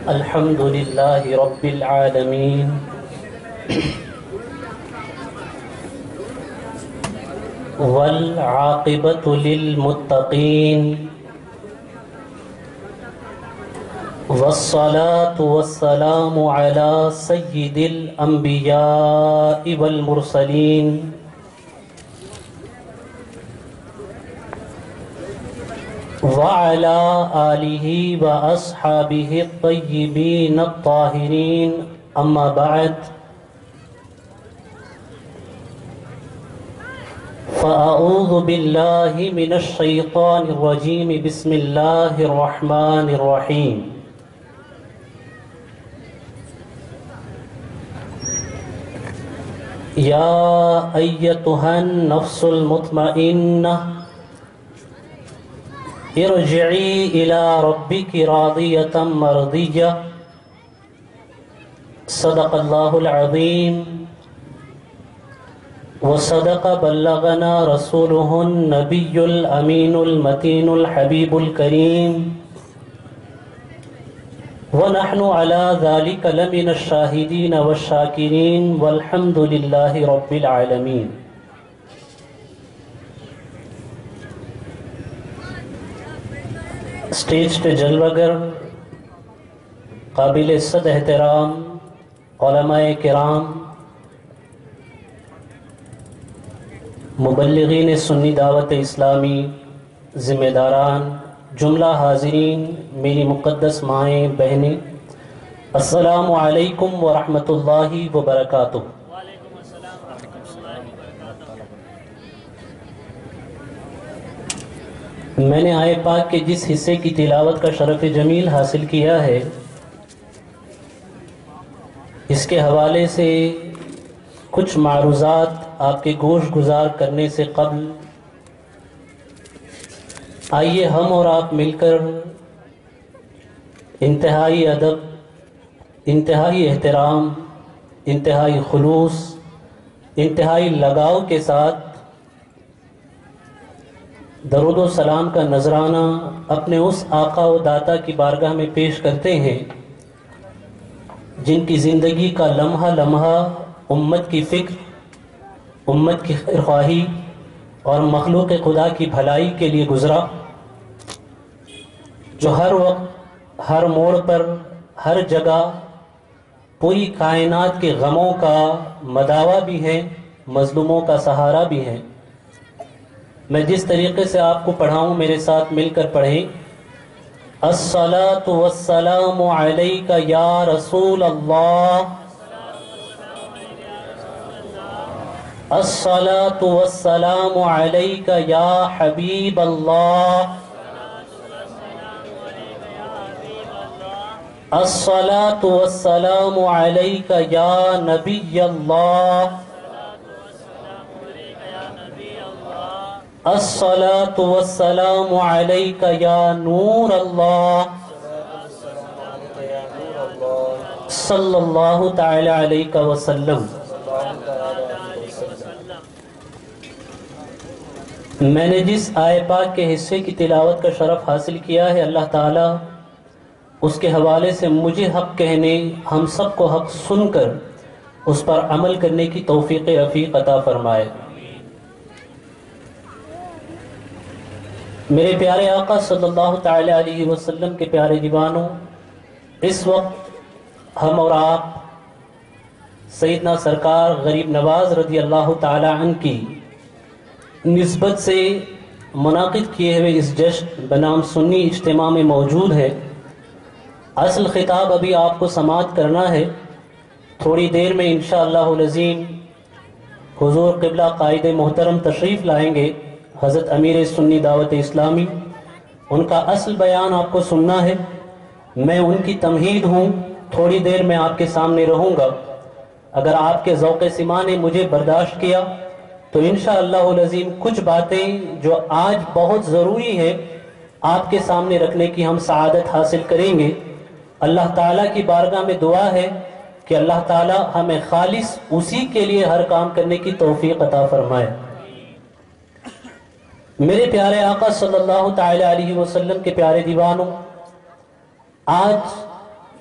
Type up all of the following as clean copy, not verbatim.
الحمد لله رب العالمين والعاقبة للمتقين والصلاة والسلام على سيد الأنبياء والمرسلين وعلى آله وأصحابه الطيبين الطاهرين أما بعد فأعوذ بالله من الشيطان الرجيم بسم الله الرحمن الرحيم يا أيتها النفس المطمئنة ارجعي إلى ربك راضية مرضية صدق الله العظيم وصدق بلغنا رسوله النبي الأمين المتين الحبيب الكريم ونحن على ذلك لمن الشاهدين والشاكرين والحمد لله رب العالمين. اسٹیج پہ جلوگر قابل صد احترام علماء کرام، مبلغین سنی دعوت اسلامی، ذمہ داران، جملہ حاضرین، میری مقدس مائیں بہنیں، السلام علیکم ورحمۃ اللہ وبرکاتہ۔ میں نے آیت پاک کے جس حصے کی تلاوت کا شرف جمیل حاصل کیا ہے، اس کے حوالے سے کچھ معروضات آپ کے گوش گزار کرنے سے قبل آئیے ہم اور آپ مل کر انتہائی ادب، انتہائی احترام، انتہائی خلوص، انتہائی لگاؤ کے ساتھ درود و سلام کا نذرانہ اپنے اس آقا و داتا کی بارگاہ میں پیش کرتے ہیں جن کی زندگی کا لمحہ لمحہ امت کی فکر، امت کی خیرخواہی اور مخلوق خدا کی بھلائی کے لیے گزرا، جو ہر وقت، ہر موڑ پر، ہر جگہ پوری کائنات کے غموں کا مداوا بھی ہے، مظلوموں کا سہارا بھی ہے۔ میں جس طریقے سے آپ کو پڑھاؤں میرے ساتھ مل کر پڑھیں۔ الصلاۃ والسلام علیک یا رسول اللہ، الصلاۃ والسلام علیک یا حبیب اللہ، الصلاۃ والسلام علیک یا نبی اللہ، الصلاۃ والسلام علیک یا نور اللہ، صلی اللہ تعالی علیہ وسلم۔ میں نے جس آیت پاک کے حصے کی تلاوت کا شرف حاصل کیا ہے، اللہ تعالیٰ اس کے حوالے سے مجھے حق کہنے، ہم سب کو حق سن کر اس پر عمل کرنے کی توفیق رفیق عطا فرمائے۔ میرے پیارے آقا صلی اللہ تعالی علیہ وسلم کے پیارے دیوانوں، اس وقت ہم اور آپ سیدنا سرکار غریب نواز رضی اللہ تعالی عنہ کی نسبت سے منعقد کیے ہوئے اس جشن بنام سنی اجتماع میں موجود ہے۔ اصل خطاب ابھی آپ کو سماعت کرنا ہے، تھوڑی دیر میں انشاءاللہ العظیم حضور قبلہ قائد محترم تشریف لائیں گے، حضرت امیر سنی دعوت اسلامی، ان کا اصل بیان آپ کو سننا ہے۔ میں ان کی تمہید ہوں، تھوڑی دیر میں آپ کے سامنے رہوں گا۔ اگر آپ کے ذوق سماع نے مجھے برداشت کیا تو انشاءاللہ العظیم کچھ باتیں جو آج بہت ضروری ہے آپ کے سامنے رکھنے کی ہم سعادت حاصل کریں گے۔ اللہ تعالیٰ کی بارگاہ میں دعا ہے کہ اللہ تعالیٰ ہمیں خالص اسی کے لیے ہر کام کرنے کی توفیق عطا فرمائے۔ میرے پیارے آقا صلی اللہ تعالی علیہ وسلم کے پیارے دیوانوں، آج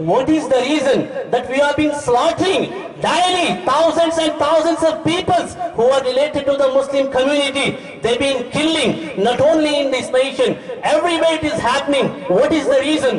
what is the reason that we have been slaughtering daily thousands and thousands of people who are related to the Muslim community? They've been killing not only in this nation, everywhere it is happening. What is the reason?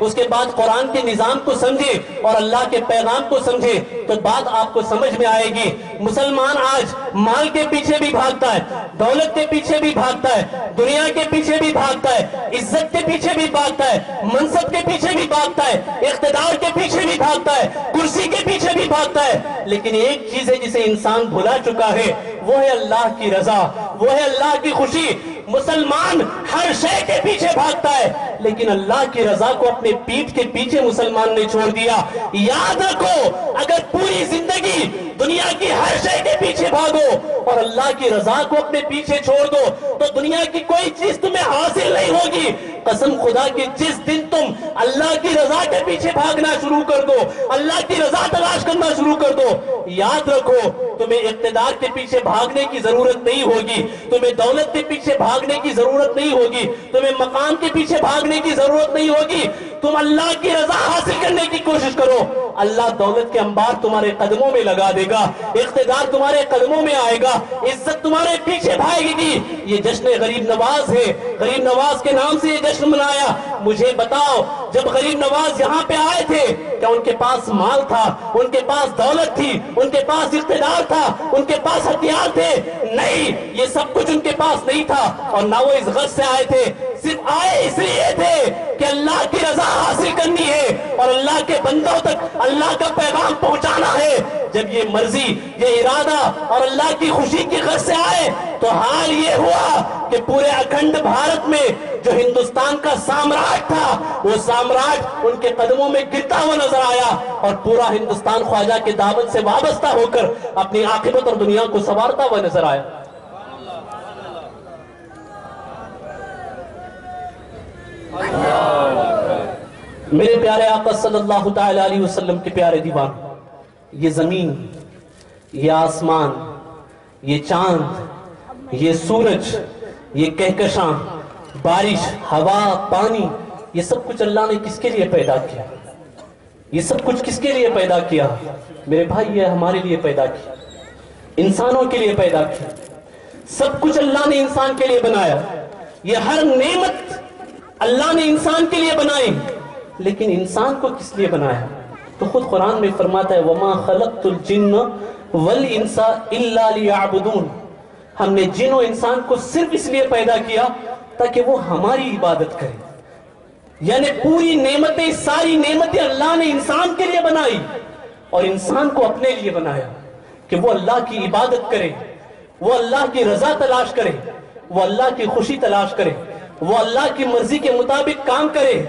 اس کے بعد قرآن کے نظام کو سمجھے اور اللہ کے پیغام کو سمجھے تو بات آپ کو سمجھ میں آئے گی۔ مسلمان آج مال کے پیچھے بھی بھاگتا ہے، دولت کے پیچھے بھی بھاگتا ہے، دنیا کے پیچھے بھی بھاگتا ہے، عزت کے پیچھے بھی بھاگتا ہے، منصب کے پیچھے بھی بھاگتا ہے، اقتدار کے پیچھے بھی بھاگتا ہے، کرسی کے پیچھے بھی بھاگتا ہے، لیکن ایک چیز ہے جسے انسان بھلا چکا ہے، وہ ہے اللہ کی رضا، وہ ہے اللہ کی خوشی۔ مسلمان ہر شے کے پیچھے بھاگتا ہے لیکن اللہ کی رضا کو اپنے پیٹھ کے پیچھے مسلمان نے چھوڑ دیا۔ یاد رکھو، اگر پوری زندگی دنیا کی ہر شے کے پیچھے بھاگو اور اللہ کی رضا کو اپنے پیچھے چھوڑ دو تو دنیا کی کوئی چیز تمہیں حاصل نہیں ہوگی۔ قسم خدا کی جس دن تم اللہ کی رضا کے پیچھے بھاگنا شروع کر دو، اللہ کی رضا تلاش کرنا شروع کر دو، یاد رکھو تمہیں اقتدار کے پیچھے بھاگنے کی ضرورت نہیں ہوگی، تمہیں دولت کے پیچھے بھاگنے کی ضرورت نہیں ہوگی، تمہیں مقام کے پیچھے بھاگنے کی ضرورت نہیں ہوگی۔ تم اللہ کی رضا حاصل کرنے کی کوشش کرو، اللہ دولت کے انبار تمہارے قدموں میں لگا دے گا، اقتدار تمہارے قدموں میں آئے گا، عزت تمہارے پیچھے بھاگے گی۔ یہ جشن غریب نواز ہے، غریب نواز کے نام سے یہ جشن منایا۔ مجھے بتاؤ، جب غریب نواز یہاں پہ آئے تھے کیا ان کے پاس مال تھا، ان کے پاس دولت تھی، ان کے پاس اقتدار تھا، ان کے پاس ہتھیار تھے؟ نہیں، یہ سب کچھ ان کے پاس نہیں تھا، اور نہ وہ اس غرض سے آئے تھے، صرف آئے اس لیے تھے کہ اللہ کی رضا حاصل کرنی ہے اور اللہ کے بندوں تک اللہ کا پیغام پہنچانا ہے۔ جب یہ مرضی، یہ ارادہ اور اللہ کی خوشی کی غرض سے آئے تو حال یہ ہوا کہ پورے اکھنڈ بھارت میں جو ہندوستان کا سامراج تھا وہ سامراج ان کے قدموں میں گرتا ہوا نظر آیا، اور پورا ہندوستان خواجہ کے دامن سے وابستہ ہو کر اپنی عاقبت اور دنیا کو سنوارتا ہوا نظر آیا۔ میرے پیارے آقا صلی اللہ تعالی علیہ وسلم کے پیارے دیوان، یہ زمین، یہ آسمان، یہ چاند، یہ سورج، یہ کہکشاں، بارش، ہوا، پانی، یہ سب کچھ اللہ نے کس کے لیے پیدا کیا؟ یہ سب کچھ کس کے لیے پیدا کیا؟ میرے بھائی، یہ ہمارے لیے پیدا کیا، انسانوں کے لیے پیدا کیا۔ سب کچھ اللہ نے انسان کے لیے بنایا، یہ ہر نعمت اللہ نے انسان کے لیے بنائی، لیکن انسان کو کس لیے بنایا؟ تو خود قرآن میں فرماتا ہے وَمَا خَلَقْتُ الْجِنَّ وَالْإِنسَ إِلَّا لِيَعْبُدُونَ، ہم نے جن و انسان کو صرف اس لیے پیدا کیا تاکہ وہ ہماری عبادت کرے۔ یعنی پوری نعمتیں، ساری نعمتیں اللہ نے انسان کے لیے بنائی اور انسان کو اپنے لیے بنایا کہ وہ اللہ کی عبادت کرے، وہ اللہ کی رضا تلاش کرے، وہ اللہ کی خوشی تلاش کرے، وہ اللہ کی مرضی کے مطابق کام کرے۔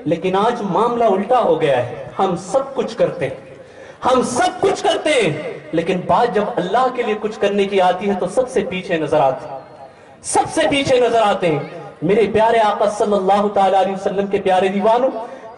لیکن آج معاملہ الٹا ہو گیا ہے، ہم سب کچھ کرتے ہیں، ہم سب کچھ کرتے ہیں، لیکن بات جب اللہ کے لیے کچھ کرنے کی آتی ہے تو سب سے پیچھے نظر آتے ہیں، سب سے پیچھے نظر آتے ہیں۔ میرے پیارے آقا صلی اللہ تعالی علیہ وسلم کے پیارے دیوانوں،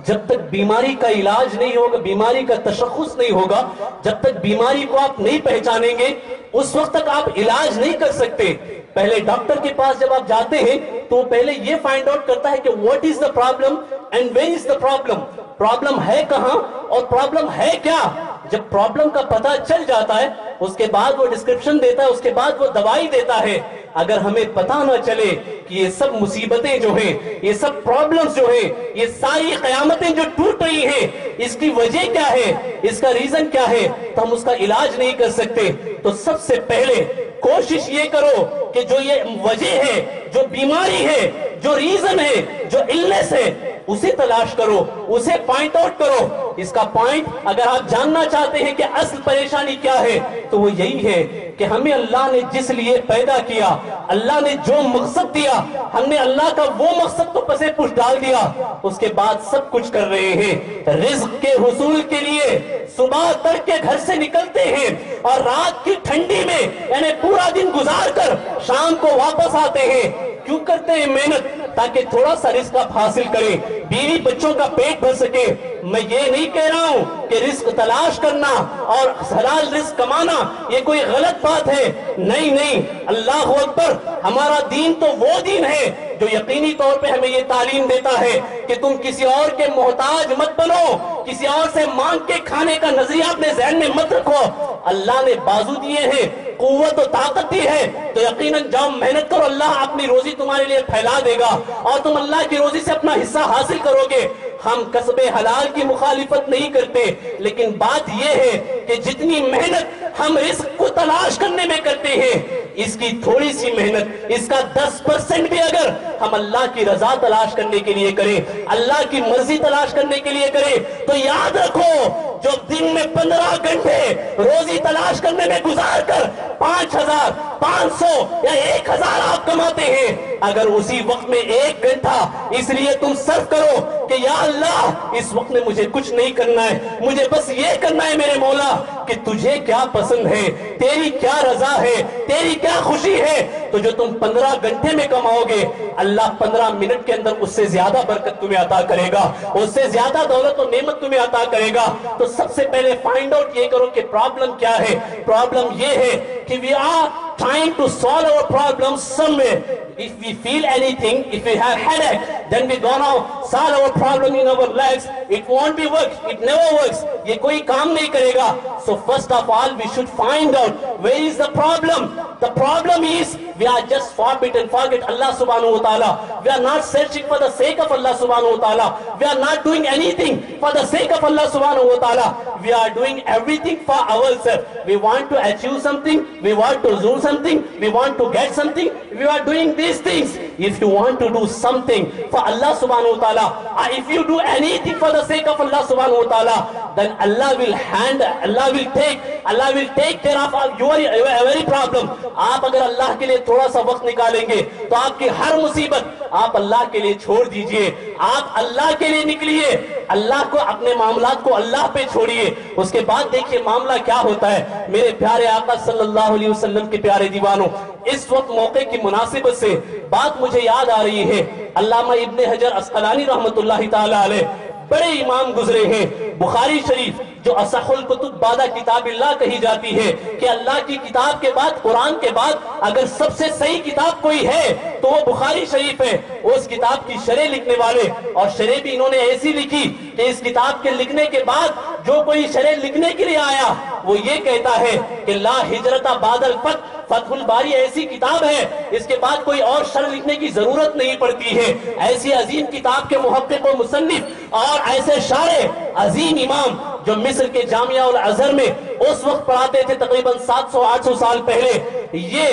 جب تک بیماری کا علاج نہیں ہوگا، بیماری کا تشخص نہیں ہوگا، جب تک بیماری کو آپ نہیں پہچانیں گے اس وقت تک آپ علاج نہیں کر سکتے۔ پہلے ڈاکٹر کے پاس جب آپ جاتے ہیں تو پہلے یہ فائنڈ آؤٹ کرتا ہے کہ what is the problem and where is the problem، problem ہے کہاں اور پرابلم ہے کیا۔ جب پرابلم کا پتہ چل جاتا ہے اس کے بعد وہ ڈسکرپشن دیتا ہے، اس کے بعد وہ دوائی دیتا ہے۔ اگر ہمیں پتہ نہ چلے کہ یہ سب مصیبتیں جو ہیں، یہ سب پرابلمز جو ہیں، یہ ساری قیامتیں جو ٹوٹ رہی ہیں، اس کی وجہ کیا ہے، اس کا ریزن کیا ہے، تو ہم اس کا علاج نہیں کر سکتے۔ تو سب سے پہلے کوشش یہ کرو کہ جو یہ وجہ ہے، جو بیماری ہے، جو ریزن ہے، جو النس ہے، اسے تلاش کرو، اسے پوائنٹ آؤٹ کرو۔ اس کا پوائنٹ اگر آپ جاننا چاہتے ہیں کہ اصل پریشانی کیا ہے تو وہ یہی ہے کہ ہمیں اللہ نے جس لیے پیدا کیا، اللہ نے جو مقصد دیا، ہم نے اللہ کا وہ مقصد کو پسے پش ڈال دیا، اس کے بعد سب کچھ کر رہے ہیں۔ رزق کے حصول کے لیے صبح تڑکے گھر سے نکلتے ہیں اور رات کی ٹھنڈی میں یعنی پورا دن گزار کر شام کو واپس آتے ہیں۔ کیوں کرتے ہیں محنت؟ تاکہ تھوڑا سا رزق آپ حاصل کریں۔ بیوی بچوں کا پیٹ بھر سکے. میں یہ نہیں کہہ رہا ہوں کہ رزق تلاش کرنا اور حلال رزق کمانا یہ کوئی غلط بات ہے. نہیں، اللہ اکبر. ہمارا دین تو وہ دین ہے جو یقینی طور پہ ہمیں یہ تعلیم دیتا ہے کہ تم کسی اور کے محتاج مت بنو, کسی اور سے مانگ کے کھانے کا نظریہ اپنے ذہن میں مت رکھو. اللہ نے بازو دیے ہیں, قوت و طاقت دی ہے, تو یقیناً جاؤ محنت کرو, اللہ اپنی روزی تمہارے لیے پھیلا دے گا اور تم اللہ کی روزی سے اپنا حصہ حاصل کرو گے. ہم کسب حلال کی مخالفت نہیں کرتے, لیکن بات یہ ہے کہ جتنی محنت ہم رزق کو تلاش کرنے میں کرتے ہیں, اس کی تھوڑی سی محنت, اس کا 10% بھی اگر ہم اللہ کی رضا تلاش کرنے کے لیے کریں, اللہ کی مرضی تلاش کرنے کے لیے کریں, تو یاد رکھو جو دن میں 15 گھنٹے روزی تلاش کرنے میں گزار کر 5,000, 500 یا 1,000 آپ کماتے ہیں, اگر اسی وقت میں 1 گھنٹہ اس لیے تم صرف کرو کہ یا اللہ اس وقت میں مجھے کچھ نہیں کرنا ہے, مجھے بس یہ کرنا ہے میرے مولا کہ تجھے کیا پسند ہے, تیری کیا رضا ہے, تیری کیا خوشی ہے, تو جو تم 15 گھنٹے میں کماؤ گے اللہ 15 منٹ کے اندر اس سے زیادہ برکت تمہیں عطا کرے گا, اس سے زیادہ دولت و نعمت تمہیں عطا کرے گا. تو سب سے پہلے فائنڈ آؤٹ یہ کرو کہ پرابلم کیا ہے. پرابلم یہ ہے کہ we are trying to solve our problem somewhere. If we feel anything, if we have headache, then we gonna solve our problem in our legs. It won't be work. It never works. یہ کوئی کام نہیں کرے گا. So first of all, we should find out where is the problem. The problem is we are just forget Allah subhanahu wa ta'ala. We are not searching for the sake of Allah subhanahu wa ta'ala. We are not doing anything for the sake of Allah subhanahu wa ta'ala. We are doing everything for ourselves. We want to achieve something. We want to do something. We want to get something. We are doing these things. If you want to do something for Allah subhanahu wa ta'ala, or if you do anything for the sake of Allah subhanahu wa ta'ala, then Allah will take care of your every problem. آپ اگر اللہ کے لیے تھوڑا سا وقت نکالیں گے تو آپ کی ہر مصیبت آپ اللہ کے لیے چھوڑ دیجئے, آپ اللہ کے لیے نکلیے, اللہ کو اپنے معاملات کو اللہ پہ چھوڑیے. اس کے بعد دیکھیے معاملہ کیا ہوتا ہے. میرے پیارے آقا صلی اللہ علیہ وسلم کے پیارے دیوانوں, اس وقت موقع کی مناسبت سے بات مجھے یاد آ رہی ہے. علامہ ابن حجر عسقلانی رحمت اللہ تعالی علیہ بڑے امام گزرے ہیں. بخاری شریف جو اصح الکتب بعد کتاب اللہ کہی جاتی ہے کہ اللہ کی کتاب کے بعد, قرآن کے بعد اگر سب سے صحیح کتاب کوئی ہے تو وہ بخاری شریف ہے. اس کتاب کی شرح لکھنے والے, اور شرح بھی انہوں نے ایسی لکھی کہ اس کتاب کے لکھنے کے بعد جو کوئی شرح لکھنے کے لیے آیا وہ یہ کہتا ہے کہ لا ہجرت بعد الفتح, فتح الباری ایسی کتاب ہے اس کے بعد کوئی اور شرح لکھنے کی ضرورت نہیں پڑتی ہے. ایسی عظیم کتاب کے محقق و مصنف اور ایسے شارح عظیم امام جو مصر کے جامعہ الازہر میں اس وقت پڑھاتے تھے تقریباً 700-800 سال پہلے, یہ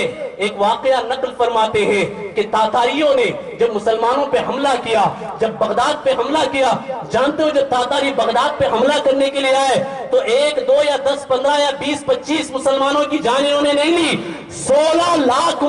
ایک واقعہ نقل فرماتے ہیں کہ تاتاریوں نے جب مسلمانوں پہ حملہ کیا, جب بغداد پہ حملہ کیا, جانتے ہو جب تاتاری بغداد پہ حملہ کرنے کے لیے آئے تو 1, 2 یا 10, 15 یا 20, 25 مسلمانوں کی جانیں انہوں نے نہیں لی, 16 لاکھ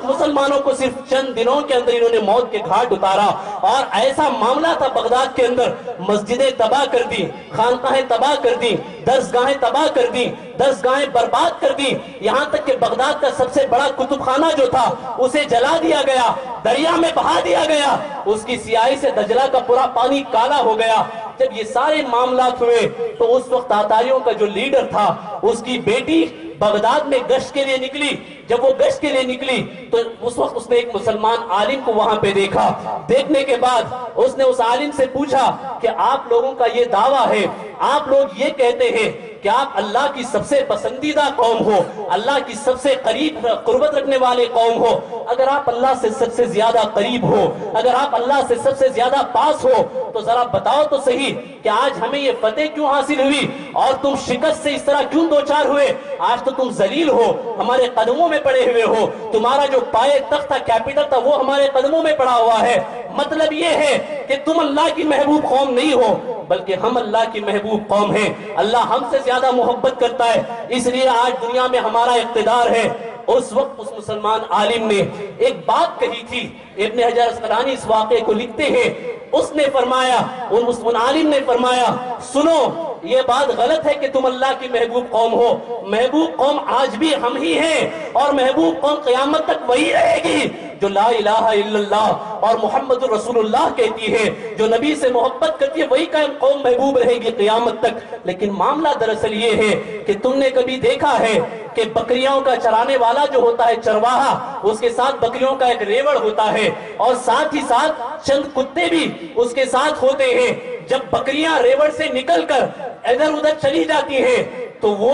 مسلمانوں کو صرف چند دنوں کے اندر انہوں نے موت کے گھاٹ اتارا. اور ایسا معاملہ تھا بغداد کے اندر, مسجدیں تباہ کر دی, خانقاہیں تباہ کر دی, درسگاہیں تباہ کر دی, درسگاہیں برباد کر دی, یہاں تک کہ بغداد کا سب سے بڑا کتب خانہ جو تھا اسے جلا دیا گیا, دریا میں بہا دیا گیا, اس کی سیاہی سے دجلہ کا پورا پانی کالا ہو گیا. جب یہ سارے معاملات ہوئے تو اس وقت تاتاریوں کا جو لیڈر تھا اس کی بیٹی بغداد میں گشت کے لیے نکلی. جب وہ گشت کے لیے نکلی تو اس وقت اس نے ایک مسلمان عالم کو وہاں پہ دیکھا. دیکھنے کے بعد اس نے اس عالم سے پوچھا کہ آپ لوگوں کا یہ دعویٰ ہے, آپ لوگ یہ کہتے ہیں کہ آپ اللہ کی سب سے پسندیدہ قوم ہو, اللہ کی سب سے قریب قربت رکھنے والے قوم ہو, اگر آپ اللہ سے سب سے زیادہ قریب ہو, اگر آپ اللہ سے سب سے زیادہ پاس ہو, تو ذرا بتاؤ تو صحیح کہ آج ہمیں یہ فتح کیوں حاصل ہوئی اور تم شکست سے اس طرح کیوں دوچار ہوئے. آج تو تم ذلیل ہو, ہمارے قدموں میں پڑے ہوئے ہو, تمہارا جو پائے تخت تھا, کیپٹل تھا, وہ ہمارے قدموں میں پڑا ہوا ہے. مطلب یہ ہے کہ تم اللہ کی محبوب قوم نہیں ہو, بلکہ ہم اللہ کی محبوب قوم ہیں. اللہ ہم سے زیادہ محبت کرتا ہے, اس لیے آج دنیا میں ہمارا اقتدار ہے. اس وقت اس مسلمان عالم نے ایک بات کہی تھی. ابن حجر عسقلانی اس واقعے کو لکھتے ہیں, اس نے فرمایا, ان عالم نے فرمایا, سنو یہ بات غلط ہے کہ تم اللہ کی محبوب قوم ہو. محبوب قوم آج بھی ہم ہی ہیں, اور محبوب قوم قیامت تک وہی رہے گی جو لا الہ الا اللہ اور محمد رسول اللہ کہتی ہے، جو نبی سے محبت کرتی ہے وہی قوم محبوب رہے گی قیامت تک۔ لیکن معاملہ دراصل یہ ہے کہ تم نے کبھی دیکھا ہے کہ بکریوں کا چرانے والا جو ہوتا ہے چرواہا، اس کے ساتھ بکریوں کا ایک ریوڑ ہوتا ہے اور ساتھ ہی ساتھ چند کتے بھی اس کے ساتھ ہوتے ہیں۔ جب بکریاں ریوڑ سے نکل کر ادھر ادھر چلی جاتی ہیں تو وہ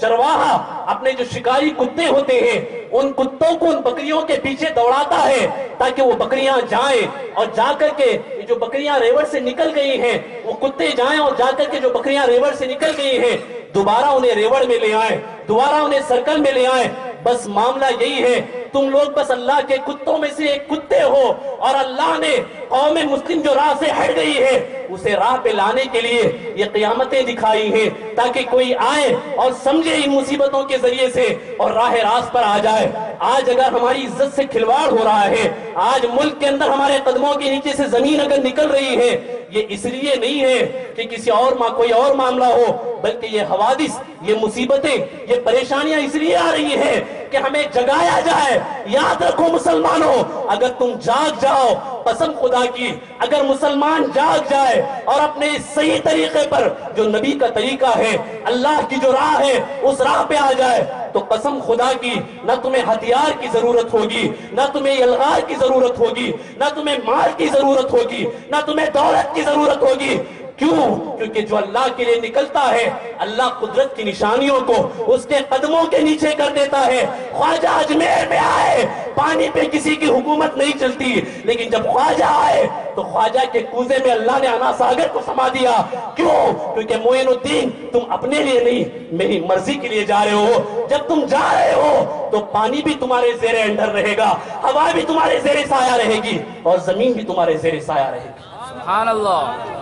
چرواہا اپنے جو شکاری کتے ہوتے ہیں ان کتوں کو ان بکریوں کے پیچھے دوڑاتا ہے تاکہ وہ بکریاں جائیں اور جا کر کے جو بکریاں ریوڑ سے نکل گئی ہیں وہ کتے جائیں اور جا کر کے جو بکریاں ریوڑ سے نکل گئی ہیں دوبارہ انہیں ریوڑ میں لے آئیں، دوبارہ انہیں سرکل میں لے آئیں۔ بس معاملہ یہی ہے، تم لوگ بس اللہ کے کتوں میں سے ایک کتے ہو، اور اللہ نے قوم مسلم جو راہ سے ہٹ گئی ہے اسے راہ پہ لانے کے لیے یہ قیامتیں دکھائی ہیں تاکہ کوئی آئے اور سمجھے ان مصیبتوں کے ذریعے سے اور راہ راست پر آ جائے۔ آج اگر ہماری عزت سے کھلواڑ ہو رہا ہے، آج ملک کے اندر ہمارے قدموں کے نیچے سے زمین اگر نکل رہی ہے، یہ اس لیے نہیں ہے کہ کسی اور کوئی اور معاملہ ہو، بلکہ یہ حوادث، یہ مصیبتیں، یہ پریشانیاں اس لیے آ رہی ہیں کہ ہمیں جگایا جائے۔ یاد رکھو مسلمانوں، اگر تم جاگ جاؤ قسم خدا کی، اگر مسلمان جاگ جائے اور اپنے صحیح طریقے پر جو نبی کا طریقہ ہے، اللہ کی جو راہ ہے اس راہ پہ آ جائے تو قسم خدا کی نہ تمہیں ہتھیار کی ضرورت ہوگی، نہ تمہیں یلغار کی ضرورت ہوگی، نہ تمہیں مال کی ضرورت ہوگی، نہ تمہیں دولت کی ضرورت ہوگی۔ کیوں؟ کیونکہ جو اللہ کے لیے نکلتا ہے اللہ قدرت کی نشانیوں کو اس کے قدموں کے نیچے کر دیتا ہے۔ خواجہ اجمیر میں آئے، پانی پہ کسی کی حکومت نہیں چلتی، لیکن جب خواجہ آئے تو خواجہ کے کوزے میں اللہ نے انا ساگر کو سما دیا۔ کیوں؟ کیونکہ معین الدین تم اپنے لیے نہیں میری مرضی کے لیے جا رہے ہو۔ جب تم جا رہے ہو تو پانی بھی تمہارے زیر انڈر رہے گا، ہوا بھی تمہارے زیر سایہ رہے گی اور زمین بھی تمہارے زیر سایہ رہے گی۔ سبحان اللہ۔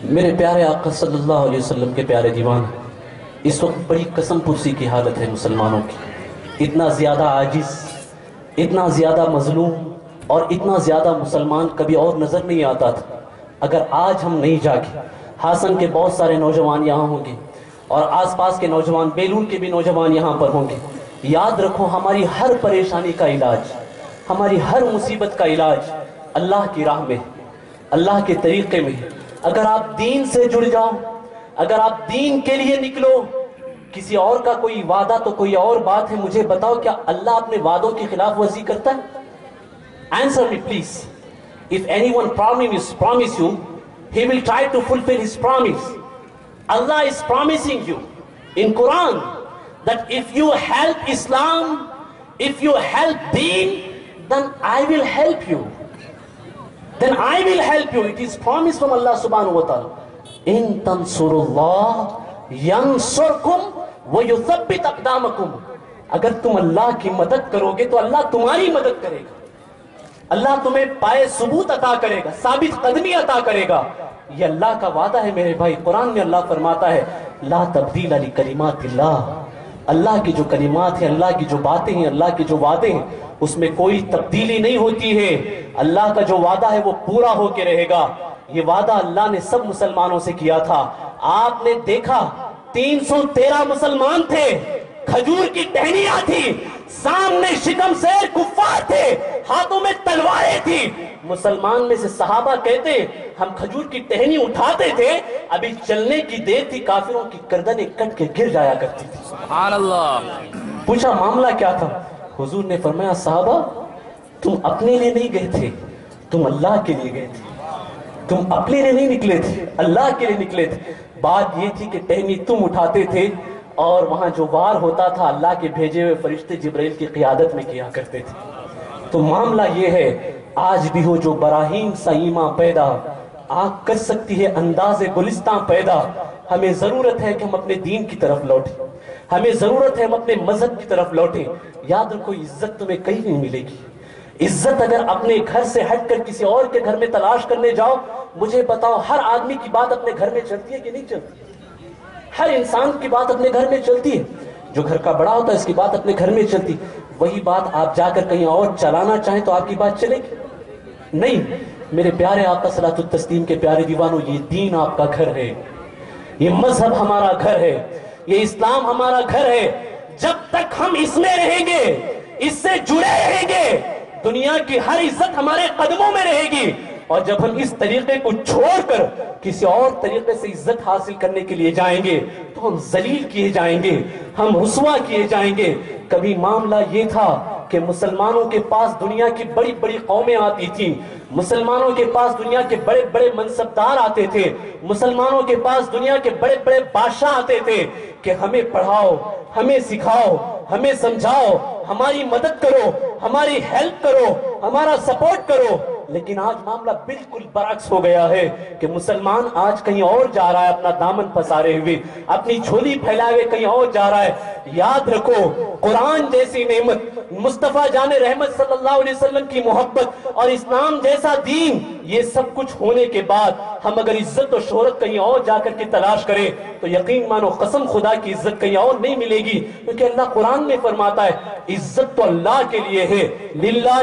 میرے پیارے آقا صلی اللہ علیہ وسلم کے پیارے دیوان، اس وقت بڑی قسم پرسی کی حالت ہے مسلمانوں کی۔ اتنا زیادہ عاجز، اتنا زیادہ مظلوم اور اتنا زیادہ مسلمان کبھی اور نظر نہیں آتا تھا۔ اگر آج ہم نہیں جاگے، ہاسن کے بہت سارے نوجوان یہاں ہوں گے اور آس پاس کے نوجوان، بیلون کے بھی نوجوان یہاں پر ہوں گے۔ یاد رکھو ہماری ہر پریشانی کا علاج، ہماری ہر مصیبت کا علاج اللہ کی راہ میں، اللہ کے طریقے میں۔ اگر آپ دین سے جڑ جاؤ، اگر آپ دین کے لیے نکلو، کسی اور کا کوئی وعدہ تو کوئی اور بات ہے۔ مجھے بتاؤ کیا اللہ اپنے وعدوں کی خلاف ورزی کرتا ہے؟ Answer me please. If anyone promise you, he will try to fulfill his promise. Allah is promising you in Quran that if you help Islam, if you help Deen, then I will help you. Then I will help you. It is promise from Allah subhanahu wa ta'ala. In tansurullah yansurkum wa yuthabbit aqdamakum. اگر تم اللہ کی مدد کرو گے تو اللہ تمہاری مدد کرے گا، اللہ تمہیں پائے ثبوت عطا کرے گا، ثابت قدمی عطا کرے گا۔ یہ اللہ کا وعدہ ہے میرے بھائی۔ قرآن میں اللہ فرماتا ہے لا تبدیل لکلمات اللہ، اللہ کی جو کلمات ہیں، اللہ کی جو باتیں ہیں، اللہ کے جو وعدے ہیں اس میں کوئی تبدیلی نہیں ہوتی ہے۔ اللہ کا جو وعدہ ہے وہ پورا ہو کے رہے گا۔ یہ وعدہ اللہ نے سب مسلمانوں سے کیا تھا۔ آپ نے دیکھا 313 مسلمان تھے، کھجور کی ٹہنیاں تھی، سامنے شکم سے کفار تھے، ہاتھوں میں تلواریں تھی۔ مسلمان میں سے صحابہ کہتے ہم کھجور کی ٹہنی اٹھاتے تھے، ابھی چلنے کی دیر تھی کافروں کی گردنیں کٹ کے گر جایا کرتی تھی۔ سبحان اللہ۔ پوچھا معاملہ کیا تھا؟ حضور نے فرمایا صحابہ تم اپنے لیے نہیں گئے تھے، تم اللہ کے لیے گئے تھے، تم اپنے لیے نہیں نکلے تھے، اللہ کے لیے نکلے تھے۔ بات یہ تھی کہ ٹہنی تم اٹھاتے تھے اور وہاں جو وار ہوتا تھا اللہ کے بھیجے ہوئے فرشتے جبرائیل کی قیادت میں کیا کرتے تھے۔ تو معاملہ یہ ہے آج بھی ہو جو براہیم سا ایماں پیدا، آنکھ کر سکتی ہے انداز گلستاں پیدا۔ ہمیں ضرورت ہے کہ ہم اپنے دین کی طرف لوٹیں، ہمیں ضرورت ہے ہم اپنے مذہب کی طرف لوٹیں۔ یاد رکھو عزت تمہیں کہیں نہیں ملے گی۔ عزت اگر اپنے گھر سے ہٹ کر کسی اور کے گھر میں تلاش کرنے جاؤ، مجھے بتاؤ ہر آدمی کی بات اپنے گھر میں چلتی ہے کہ نہیں چلتی؟ ہر انسان کی بات اپنے گھر میں چلتی ہے، جو گھر کا بڑا ہوتا ہے اس کی بات اپنے گھر میں چلتی، وہی بات آپ جا کر کہیں اور چلانا چاہیں تو آپ کی بات چلے گی نہیں۔ میرے پیارے آقا صلاۃ التسلیم کے پیارے دیوانوں، یہ دین آپ کا گھر ہے، یہ مذہب ہمارا گھر ہے، یہ اسلام ہمارا گھر ہے۔ جب تک ہم اس میں رہیں گے، اس سے جڑے رہیں گے، دنیا کی ہر عزت ہمارے قدموں میں رہے گی، اور جب ہم اس طریقے کو چھوڑ کر کسی اور طریقے سے عزت حاصل کرنے کے لیے جائیں گے تو ہم ذلیل کیے جائیں گے، ہم رسوا کیے جائیں گے۔ کبھی معاملہ یہ تھا کہ مسلمانوں کے پاس دنیا کی بڑی بڑی قومیں آتی تھیں، مسلمانوں کے پاس دنیا کے بڑے بڑے منصبدار آتے تھے، مسلمانوں کے پاس دنیا کے بڑے بڑے بادشاہ آتے تھے کہ ہمیں پڑھاؤ، ہمیں سکھاؤ، ہمیں سمجھاؤ، ہماری مدد کرو، ہماری ہیلپ کرو، ہمارا سپورٹ کرو۔ لیکن آج معاملہ بالکل برعکس ہو گیا ہے کہ مسلمان آج کہیں اور جا رہا ہے، اپنا دامن پسارے ہوئے، اپنی جھولی پھیلائے ہوئے کہیں اور جا رہا ہے۔ یاد رکھو، قرآن جیسی نعمت، مصطفیٰ جان رحمت صلی اللہ علیہ وسلم کی محبت اور اسلام جیسا دین، یہ سب کچھ ہونے کے بعد ہم اگر عزت و شہرت کہیں اور جا کر کے تلاش کریں تو یقین مانو قسم خدا کی عزت کہیں اور نہیں ملے گی، کیونکہ اللہ قرآن میں فرماتا ہے عزت تو اللہ کے لیے ہے، للہ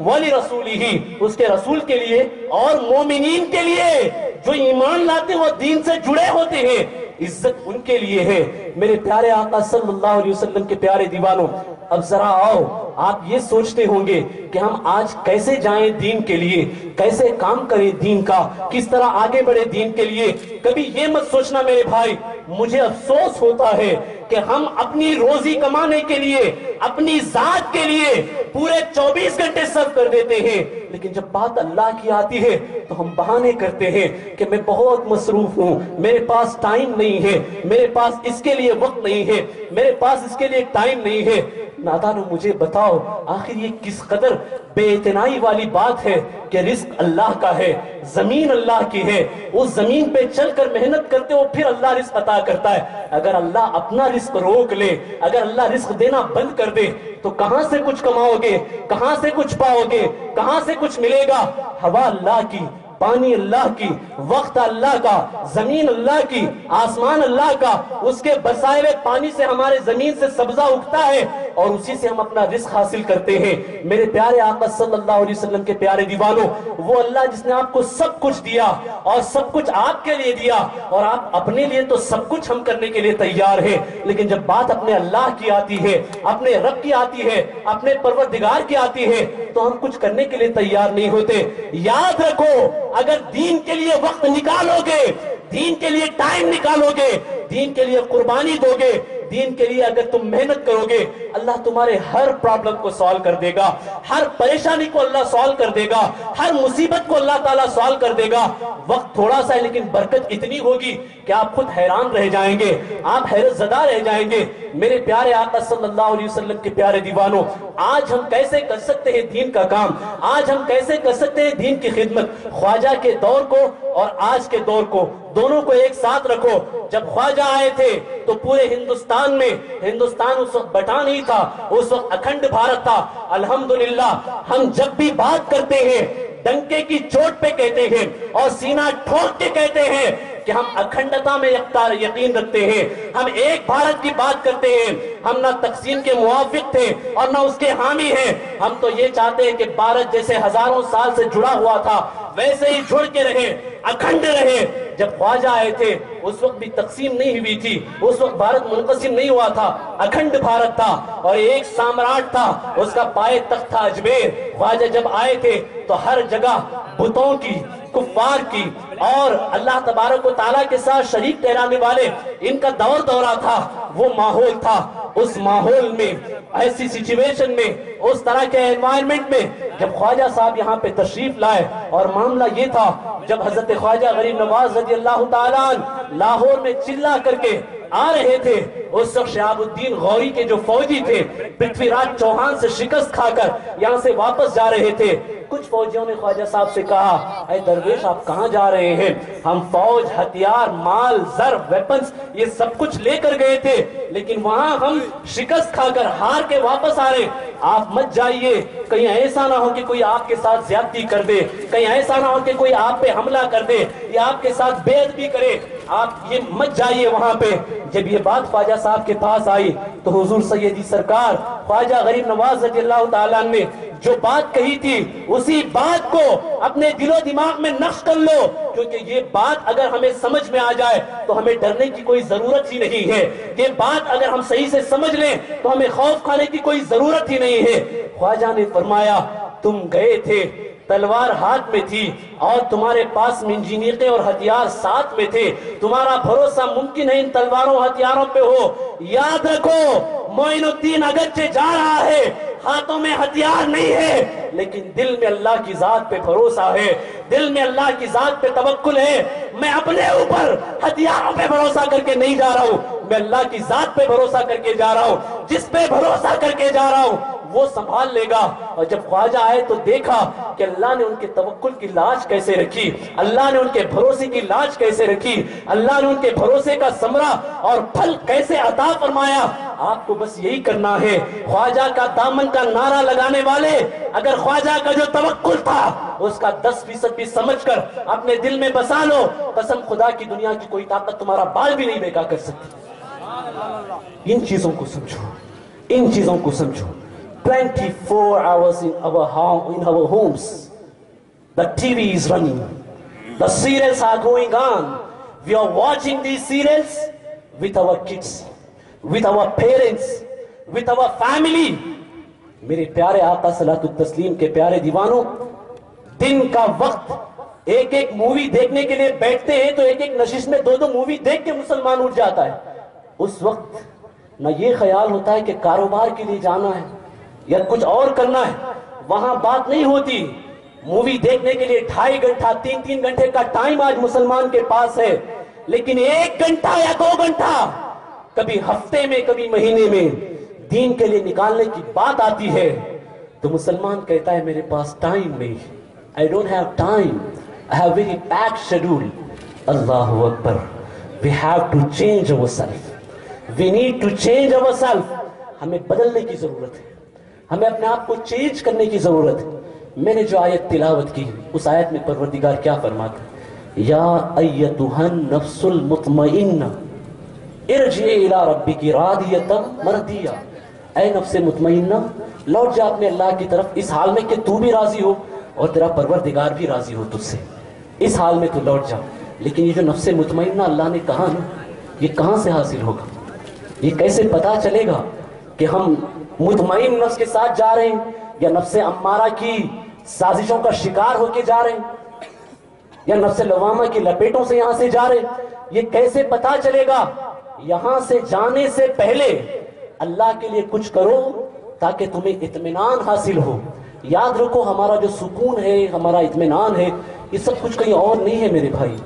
ولرسولہ، اس کے رسول کے لیے اور مومنین کے لیے، جو ایمان لاتے وہ دین سے جڑے ہوتے ہیں، عزت ان کے لیے ہے۔ میرے پیارے آقا صلی اللہ علیہ وسلم کے پیارے دیوانوں، اب ذرا آؤ، آپ یہ سوچتے ہوں گے کہ ہم آج کیسے جائیں دین کے لیے، کیسے کام کریں دین کا، کس طرح آگے بڑھے دین کے لیے۔ کبھی یہ مت سوچنا میرے بھائی، مجھے افسوس ہوتا ہے کہ ہم اپنی روزی کمانے کے لیے، اپنی ذات کے لیے پورے 24 گھنٹے صرف کر دیتے ہیں، لیکن جب بات اللہ کی آتی ہے تو ہم بہانے کرتے ہیں کہ میں بہت مصروف ہوں، میرے پاس ٹائم نہیں ہے، میرے پاس اس کے لیے وقت نہیں ہے، میرے پاس اس کے لیے ٹائم نہیں ہے۔ نادانو مجھے بتاؤ، آخر یہ کس قدر بے اعتنائی والی بات ہے کہ رزق اللہ کا ہے، زمین اللہ کی ہے، اس زمین پہ چل کر محنت کرتے ہو پھر اللہ رزق عطا کرتا ہے۔ اگر اللہ اپنا رزق روک لے، اگر اللہ رزق دینا بند کر دے تو کہاں سے کچھ کماؤ گے، کہاں سے کچھ پاؤ گے، کہاں سے کچھ ملے گا؟ ہوا اللہ کی، پانی اللہ کی، وقت اللہ کا، زمین اللہ کی، آسمان اللہ کا، اس کے برسائے ہوئے پانی سے ہمارے زمین سے سبزہ اگتا ہے اور اسی سے ہم اپنا رزق حاصل کرتے ہیں۔ میرے پیارے آقا صلی اللہ علیہ وسلم کے پیارے دیوانوں، وہ اللہ جس نے آپ کو سب کچھ دیا اور سب کچھ آپ کے لیے دیا، اور آپ اپنے لیے تو سب کچھ ہم کرنے کے لیے تیار ہیں، لیکن جب بات اپنے اللہ کی آتی ہے، اپنے رب کی آتی ہے، اپنے پروردگار کی آتی ہے تو ہم کچھ کرنے کے لیے تیار نہیں ہوتے۔ یاد رکھو، اگر دین کے لیے وقت نکالو گے، دین کے لیے ٹائم نکالو گے، دین کے لیے قربانی دو گے، دین کے لیے اگر تم محنت کرو گے، اللہ تمہارے ہر پرابلم کو سالو کر دے گا، ہر پریشانی کو اللہ سالو کر دے گا، ہر مصیبت کو اللہ تعالیٰ سالو کر دے گا۔ وقت تھوڑا سا ہے لیکن برکت اتنی ہوگی کہ آپ خود حیران رہ جائیں گے، آپ حیرت زدہ رہ جائیں گے۔ میرے پیارے آقا صلی اللہ علیہ وسلم کے پیارے دیوانوں، آج ہم کیسے کر سکتے ہیں دین کا کام، آج ہم کیسے کر سکتے ہیں دین کی خدمت؟ خواجہ کے دور کو اور آج کے دور کو، دونوں کو ایک ساتھ رکھو۔ جب خواجہ آئے تھے تو پورے ہندوستان میں، ہندوستان اس وقت بٹا نہیں تھا، اس وقت اکھنڈ بھارت تھا۔ الحمدللہ ہم جب بھی بات کرتے ہیں ڈنکے کی چوٹ پہ کہتے ہیں اور سینہ ٹھوک کے کہتے ہیں کہ ہم اکھنڈتا میں یقین رکھتے ہیں، ہم ایک بھارت کی بات کرتے ہیں، ہم نہ تقسیم کے موافق تھے اور نہ اس کے حامی ہیں۔ ہم تو یہ چاہتے ہیں کہ بھارت جیسے ہزاروں سال سے جڑا ہوا تھا ویسے ہی جڑ کے رہے، اکھنڈ رہے۔ جب خواجہ آئے تھے اس وقت بھی تقسیم نہیں ہوئی تھی، اس وقت بھارت منقسم نہیں ہوا تھا، اکھنڈ بھارت تھا اور ایک سامراٹ تھا، اس کا پائے تخت تھا اجمیر۔ خواجہ جب آئے تھے تو ہر جگہ بتوں کی، کفار کی اور اللہ تبارک و تعالیٰ کے ساتھ شریک ٹھہرانے والے ان کا دور دورہ تھا، وہ ماحول تھا۔ اس ماحول میں، ایسی سچویشن میں، اس طرح کے انوائرمنٹ میں جب خواجہ صاحب یہاں پہ تشریف لائے، اور معاملہ یہ تھا جب حضرت خواجہ غریب نواز رضی اللہ تعالیٰ عنہ لاہور میں چلا کر کے آ رہے تھے، اس وقت شہاب الدین غوری کے جو فوجی تھے پرتھوی راج چوہان سے شکست کھا کر یہاں سے واپس جا رہے تھے۔ کچھ فوجیوں نے خواجہ صاحب سے کہا، اے درویش آپ کہاں جا رہے ہیں؟ ہم فوج، ہتھیار، مال، زر، ویپنز یہ سب کچھ لے کر گئے تھے، لیکن وہاں ہم شکست کھا کر ہار کے واپس آ رہے، آپ مت جائیے، کہیں ایسا نہ ہو کہ کوئی آپ کے ساتھ زیادتی کر دے، کہیں ایسا نہ ہو کہ کوئی آپ پہ حملہ کر دے یا آپ کے ساتھ بے ادبی کرے۔ آپ یہ مت جائیے وہاں پہ. جب یہ بات خواجہ صاحب کے پاس آئی تو حضور سیدی سرکار خواجہ غریب نواز رضی اللہ تعالیٰ نے جو بات کہی تھی اسی بات کو اپنے دل و دماغ میں نقش کر لو, کیونکہ یہ بات اگر ہمیں سمجھ میں آ جائے تو ہمیں ڈرنے کی کوئی ضرورت ہی نہیں ہے. یہ بات اگر ہم صحیح سے سمجھ لیں تو ہمیں خوف کھانے کی کوئی ضرورت ہی نہیں ہے. خواجہ نے فرمایا تم گئے تھے, تلوار ہاتھ میں تھی اور تمہارے پاس منجنیقیں اور ہتھیار ساتھ میں تھے, تمہارا بھروسہ ممکن ہے ان تلواروں ہتھیاروں پہ ہو. یاد رکھو معین الدین اگرچہ جا رہا ہے, ہاتھوں میں ہتھیار نہیں ہے, لیکن دل میں اللہ کی ذات پہ بھروسہ ہے, دل میں اللہ کی ذات پہ توکل ہے. میں اپنے اوپر ہتھیاروں پہ بھروسہ کر کے نہیں جا رہا ہوں, میں اللہ کی ذات پہ بھروسہ کر کے جا رہا ہوں. جس پہ بھروسہ کر کے جا رہا ہوں وہ سنبھال لے گا. اور جب خواجہ آئے تو دیکھا کہ اللہ نے ان کے توکل کی لاج کیسے رکھی, اللہ نے ان کے بھروسے کی لاج کیسے رکھی, اللہ نے ان کے بھروسے کا ثمرہ اور پھل کیسے عطا فرمایا. آپ کو بس یہی کرنا ہے, خواجہ کا دامن کا نعرہ لگانے والے, اگر خواجہ کا جو توکل تھا اس کا 10% بھی سمجھ کر اپنے دل میں بسا لو, قسم خدا کی دنیا کی کوئی طاقت تمہارا بال بھی نہیں بیکا کر سکتی. ان چیزوں کو سمجھو, ان چیزوں کو سمجھو. 24 hours in our homes. The TV is running. The serials are going on. We are watching these serials with our kids, with our parents, with our family. میرے پیارے آقا صلاۃ التسلیم کے پیارے دیوانوں, دن کا وقت ایک ایک مووی دیکھنے کے لیے بیٹھتے ہیں تو ایک ایک نشست میں 2 مووی دیکھ کے مسلمان اٹھ جاتا ہے. اس وقت نہ یہ خیال ہوتا ہے کہ کاروبار کے لیے جانا ہے یا کچھ اور کرنا ہے, وہاں بات نہیں ہوتی. مووی دیکھنے کے لیے 2.5 گھنٹہ 3 گھنٹے کا ٹائم آج مسلمان کے پاس ہے, لیکن 1 گھنٹہ یا 2 گھنٹہ کبھی ہفتے میں کبھی مہینے میں دین کے لیے نکالنے کی بات آتی ہے تو مسلمان کہتا ہے میرے پاس ٹائم نہیں, I don't have time, I have very packed schedule. Allah Akbar. We have to change ourselves. We need to change ourselves. ہمیں بدلنے کی ضرورت ہے, ہمیں اپنے آپ کو چینج کرنے کی ضرورت ہے. میں نے جو آیت تلاوت کی اس آیت میں پروردگار کیا فرماتا ہے, یا ایتھا النفس المطمئنہ ارجعی الی ربک راضیۃ مرضیہ. اے نفس مطمئنہ لوٹ جا اپنے اللہ کی طرف اس حال میں کہ تو بھی راضی ہو اور تیرا پروردگار بھی راضی ہو تجھ سے. اس حال میں تو لوٹ جا. لیکن یہ جو نفس مطمئنہ اللہ نے کہا نا, یہ کہاں سے حاصل ہوگا, یہ کیسے پتا چلے گا کہ ہم مطمئن نفس کے ساتھ جا رہے ہیں یا نفس امارہ کی سازشوں کا شکار ہو کے جا رہے ہیں یا نفس لوامہ کی لپیٹوں سے یہاں سے جا رہے ہیں؟ یہ کیسے پتا چلے گا؟ یہاں سے جانے سے پہلے اللہ کے لیے کچھ کرو تاکہ تمہیں اطمینان حاصل ہو. یاد رکھو ہمارا جو سکون ہے, ہمارا اطمینان ہے, یہ سب کچھ کہیں اور نہیں ہے میرے بھائی.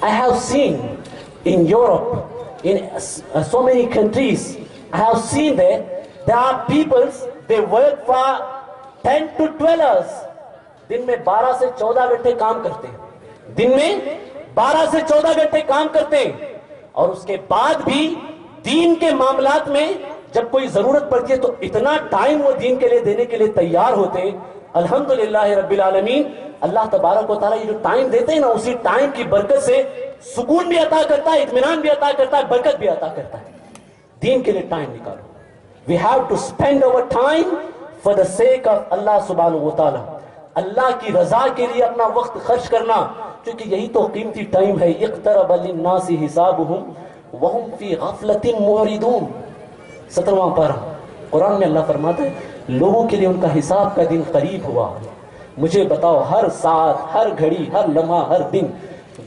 I have seen in Europe, in so many countries, I have seen that there are peoples, they work for 10 to 12 hours. دن میں 12 سے 14 گھنٹے کام کرتے ہیں, دن میں 12 سے 14 گھنٹے کام کرتے ہیں, اور اس کے بعد بھی دین کے معاملات میں جب کوئی ضرورت پڑتی ہے تو اتنا ٹائم وہ دین کے لیے دینے کے لیے تیار ہوتے ہیں. الحمدللہ رب العالمین. اللہ تبارک و تعالیٰ یہ جو ٹائم دیتے ہیں نا, اسی ٹائم کی برکت سے سکون بھی عطا کرتا ہے, اطمینان بھی عطا کرتا ہے, برکت بھی عطا کرتا ہے. دین کے لیے ٹائم نکالو. We have to spend our time for the sake of اللہ سبحانہ و تعالیٰ. اللہ کی رضا کے لیے اپنا وقت خرچ کرنا, کیونکہ یہی تو قیمتی ٹائم ہے. اقترب للناس حسابهم وهم فی غفلۃ معرضون. 17واں پارہ قرآن میں اللہ فرماتا ہے لوگوں کے لیے ان کا حساب کا دن قریب ہوا. مجھے بتاؤ, ہر ساتھ, ہر گھڑی, ہر لمحہ, ہر دن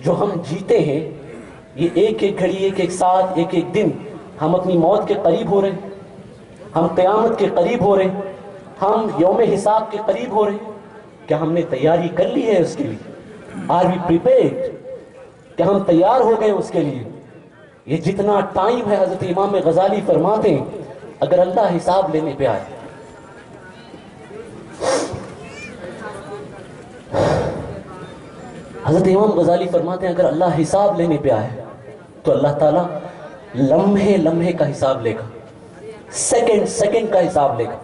جو ہم جیتے ہیں, یہ ایک ایک گھڑی, ایک ایک ساتھ, ایک ایک دن ہم اپنی موت کے قریب ہو رہے ہیں, ہم قیامت کے قریب ہو رہے ہیں, ہم یوم حساب کے قریب ہو رہے ہیں. کیا ہم نے تیاری کر لی ہے اس کے لیے؟ Are we prepared? کیا ہم تیار ہو گئے اس کے لیے؟ یہ جتنا ٹائم ہے, حضرت امام غزالی فرماتے ہیں اگر اللہ حساب لینے پہ آئے, حضرت امام غزالی فرماتے ہیں اگر اللہ حساب لینے پہ آئے تو اللہ تعالیٰ لمحے لمحے کا حساب لے گا, سیکنڈ سیکنڈ کا حساب لے گا,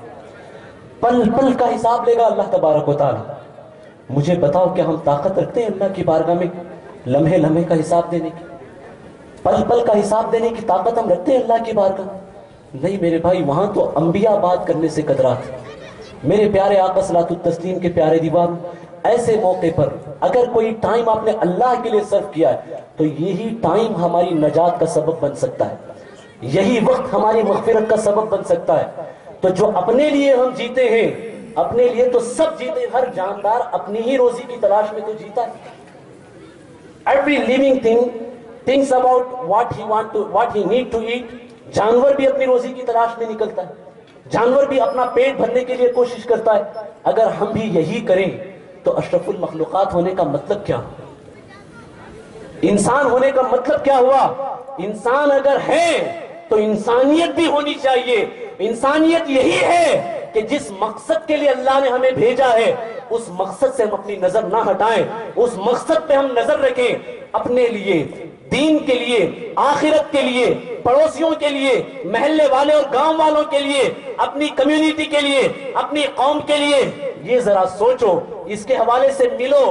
پل پل کا حساب لے گا اللہ تبارک و تعالیٰ. مجھے بتاؤ کیا ہم طاقت رکھتے ہیں اللہ کی بارگاہ میں لمحے لمحے کا حساب دینے کی؟ پل پل کا حساب دینے کی طاقت ہم رکھتے ہیں اللہ کی بارگاہ؟ نہیں میرے بھائی، وہاں تو انبیاء بات کرنے سے قدرات. میرے پیارے آقا صلاۃ التسلیم کے پیارے دیوان، ایسے موقع پر اگر کوئی ٹائم آپ نے اللہ کے لیے صرف کیا ہے تو یہی ٹائم ہماری نجات کا سبب بن سکتا ہے، یہی وقت ہماری مغفرت کا سبب بن سکتا ہے. تو جو اپنے لیے ہم جیتے ہیں، اپنے لیے تو سب جیتے ہیں، ہر جاندار اپنی ہی روزی کی تلاش میں تو جیتا ہے. Every living thing thinks about what he need to eat. جانور بھی اپنی روزی کی تلاش میں نکلتا ہے، جانور بھی اپنا پیٹ بھرنے کے لیے کوشش کرتا ہے. اگر ہم بھی یہی کریں تو اشرف المخلوقات ہونے کا مطلب کیا؟ انسان ہونے کا مطلب کیا ہوا؟ انسان اگر ہے تو انسانیت بھی ہونی چاہیے. انسانیت یہی ہے کہ جس مقصد کے لیے اللہ نے ہمیں بھیجا ہے اس مقصد سے ہم اپنی نظر نہ ہٹائیں، اس مقصد پہ ہم نظر رکھیں. اپنے لیے، دین کے لیے، آخرت کے لیے، پڑوسیوں کے لیے، محلے والے اور گاؤں والوں کے لیے، اپنی کمیونٹی کے لیے، اپنی قوم کے لیے. یہ ذرا سوچو، اس کے حوالے سے ملو،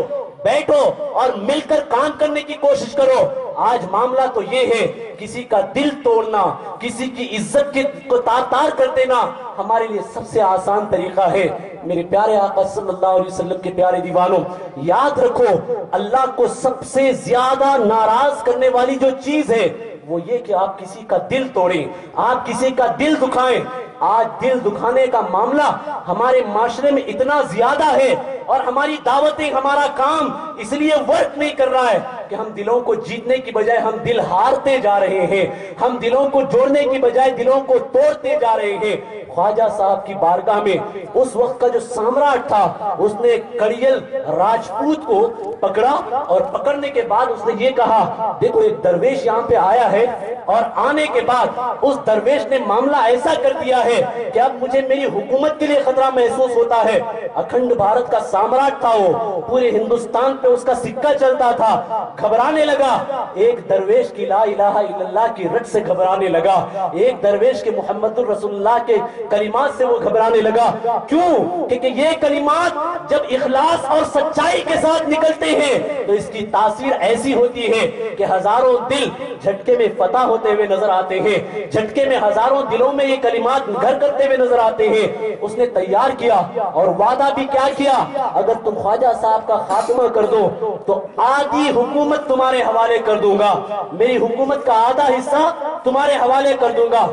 بیٹھو اور مل کر کام کرنے کی کوشش کرو. آج معاملہ تو یہ ہے، کسی کا دل توڑنا، کسی کی عزت کو تار تار کر دینا ہمارے لیے سب سے آسان طریقہ ہے. میرے پیارے آقا صلی اللہ علیہ وسلم کے پیارے دیوانوں، یاد رکھو اللہ کو سب سے زیادہ ناراض کرنے والی جو چیز ہے وہ یہ کہ آپ کسی کا دل توڑیں، آپ کسی کا دل دکھائیں. آج دل دکھانے کا معاملہ ہمارے معاشرے میں اتنا زیادہ ہے اور ہماری دعوتیں، ہمارا کام اس لیے ورک نہیں کر رہا ہے کہ ہم دلوں کو جیتنے کی بجائے ہم دل ہارتے جا رہے ہیں، ہم دلوں کو جوڑنے کی بجائے دلوں کو توڑتے جا رہے ہیں. خواجہ صاحب کی بارگاہ میں اس وقت کا جو سامراٹ تھا اس نے کڑیل راجپوت کو پکڑا اور پکڑنے کے بعد اس نے یہ کہا، دیکھو ایک درویش یہاں پہ آیا ہے، اور آنے کے بعد اس درویش نے معاملہ ایسا کر دیا ہے کہ اب مجھے میری حکومت کے لیے خطرہ محسوس ہوتا ہے. اکھنڈ بھارت کا سامراٹ تھا، وہ پورے ہندوستان پہ اس کا سکہ چلتا تھا. گھبرانے لگا، ایک درویش کی لا الہ الا اللہ کی رٹ سے گھبرانے لگا، ایک درویش کے محمد الرسول اللہ کے کلمات سے وہ گھبرانے لگا. کیوں؟ کیونکہ یہ کلمات جب اخلاص اور سچائی کے ساتھ نکلتے ہیں تو اس کی تاثیر ایسی ہوتی ہے کہ ہزاروں دل جھٹکے میں فتح ہوتے ہوئے نظر آتے ہیں، جھٹکے میں ہزاروں دلوں میں یہ کلمات گھر کرتے ہوئے نظر آتے ہیں. اس نے تیار کیا اور وعدہ بھی کیا کیا، اگر تم خواجہ صاحب کا خاتمہ کر دو تو آدھی حکومت تمہارے حوالے کر دوں گا، میری حکومت کا آدھا حصہ تمہارے حوالے کر دوں گا.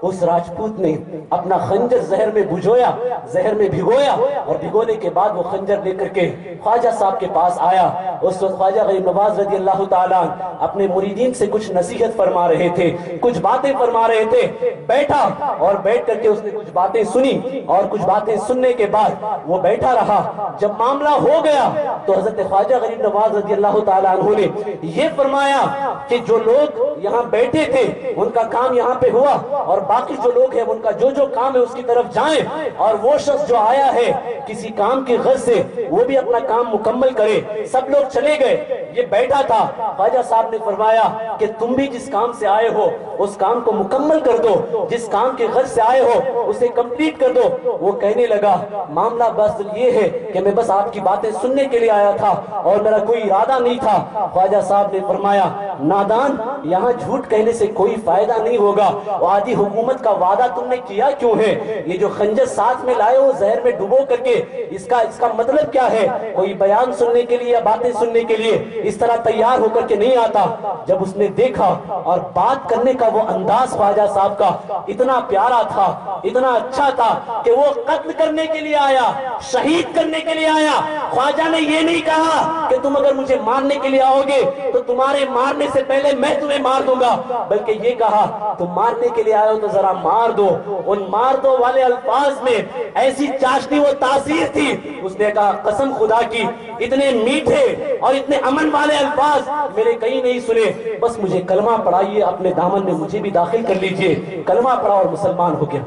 اس راجپوت نے اپنا خنجر زہر میں بھجویا، زہر میں بھگویا، اور بھگونے کے بعد وہ خنجر لے کر کے خواجہ صاحب کے پاس آیا. اس وقت خواجہ غریب نواز رضی اللہ تعالیٰ اپنے مریدین سے کچھ نصیحت فرما رہے تھے، کچھ باتیں فرما رہے تھے. بیٹھا اور بیٹھ کر کے اس نے کچھ باتیں سنی، اور کچھ باتیں سننے کے بعد وہ بیٹھا رہا. جب معاملہ ہو گیا تو حضرت خواجہ غریب نواز رضی اللہ تعالیٰ عنہ نے یہ فرمایا کہ جو لوگ یہاں بیٹھے تھے ان کا کام یہاں پہ ہوا، اور باقی جو لوگ ہیں ان کا جو کام ہے اس کی طرف جائیں، اور وہ شخص جو آیا ہے کسی کام کی غرض سے وہ بھی اپنا کام مکمل کرے. سب لوگ چلے گئے، یہ بیٹھا تھا. خواجہ صاحب نے فرمایا کہ تم بھی جس کام سے آئے ہو اس کام کو مکمل کر دو، جس کام کی غرض سے آئے ہو اسے کمپلیٹ کر دو. وہ کہنے لگا معاملہ بس یہ ہے کہ میں بس آپ کی باتیں سننے کے لیے آیا تھا اور میرا کوئی ارادہ نہیں تھا. خواجہ صاحب نے فرمایا نادان، یہاں جھوٹ کہنے سے کوئی فائدہ نہیں ہوگا. آدھی حکومت کا وعدہ تم نے کیا کیوں ہے؟ یہ جو خنجر ساتھ میں لائے ہو زہر میں ڈبو کر کے، اس کا مطلب کیا ہے؟ کوئی بیان سننے کے لیے یا باتیں سننے کے لیے اس طرح تیار ہو کر کے نہیں آتا. جب اس نے دیکھا اور بات کرنے کا وہ انداز خواجہ صاحب کا اتنا پیارا تھا، اتنا اچھا تھا کہ وہ قتل کرنے کے لیے آیا، شہید کرنے کے لیے آیا. خواجہ نے یہ نہیں کہا کہ تم اگر مجھے مارنے کے لیے آؤ گے تو تمہارے مارنے سے پہلے میں تمہیں مار دوں گا، بلکہ یہ کہا تم مارنے کے لیے آئے ہو تو ذرا مار دو. ان مار دو والے الفاظ میں ایسی چاشنی و تاثیر تھی. اس نے کہا قسم خدا کی اتنے میٹھے اور اتنے امن والے الفاظ میں نے کہیں نہیں سنے، بس مجھے کلمہ پڑھائیے، اپنے دامن میں مجھے بھی داخل کر لیجئے. کلمہ پڑھا اور مسلمان ہو گیا.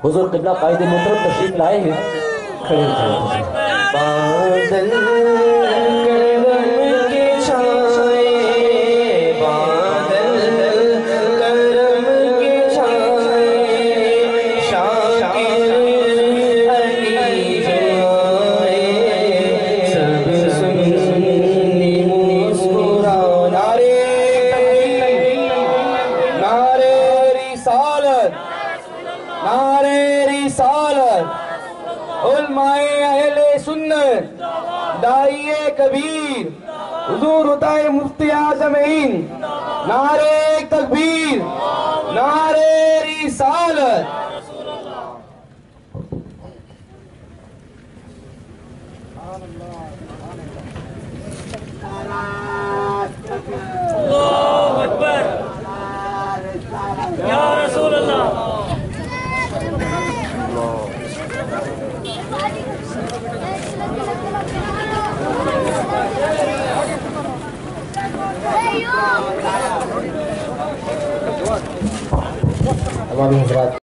حضور قبلہ قائد محترم تشریف لائے ہیں، کھڑے ہو جائیں. بادل کرم کے چھائے، بادل کرم کے چھائے، شاکر علی جائے، سب سنی مسکرا. نعرے داعیے کبیر حضور ہوتائے مفتی اعظم ہند، نعرہ تکبیر، نعرہ رسالت۔ اللہ اکبر یا رسول اللہ۔ تمام حضرات